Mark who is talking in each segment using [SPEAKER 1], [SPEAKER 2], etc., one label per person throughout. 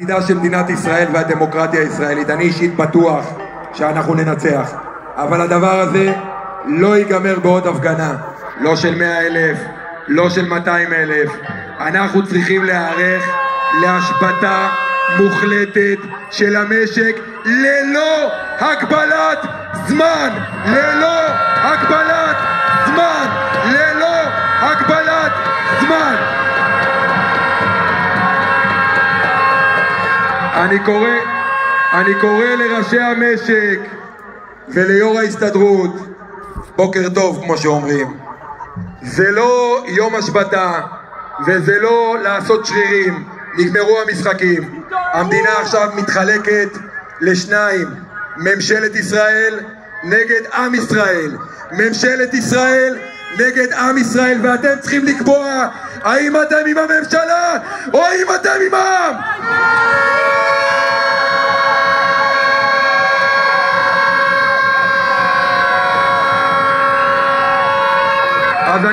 [SPEAKER 1] העתידה של מדינת ישראל והדמוקרטיה הישראלית. אני אישית בטוח שאנחנו ננצח, אבל הדבר הזה לא ייגמר בעוד הפגנה, לא של 100,000, לא של 200,000. אנחנו צריכים להיערך להשבתה מוחלטת של המשק ללא הגבלת זמן, ללא הגבלת זמן, ללא הגבלת זמן. אני קורא לראשי המשק וליו"ר ההסתדרות, בוקר טוב כמו שאומרים. זה לא יום השבתה וזה לא לעשות שרירים, נגמרו המשחקים. המדינה עכשיו מתחלקת לשניים, ממשלת ישראל נגד עם ישראל, ממשלת ישראל נגד עם ישראל, ואתם צריכים לקבוע האם אתם עם הממשלה או האם אתם עם העם. אז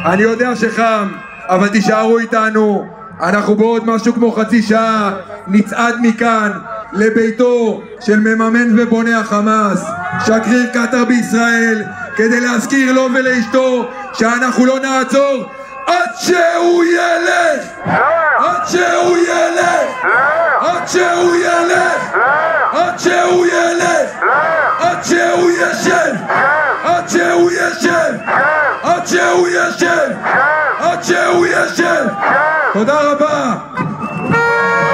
[SPEAKER 1] אני יודע שחם, אבל תישארו איתנו. אנחנו בעוד משהו כמו חצי שעה נצעד מכאן לביתו של מממן ובונה החמאס, שגריר קטר בישראל, כדי להזכיר לו ולאשתו שאנחנו לא נעצור עד שהוא ילך, עד שהוא ילך, עד שהוא ילך, עד שהוא ילך, עד שהוא ישב, עד שהוא ישב, עד שהוא ישב, עד שהוא ישב. תודה רבה.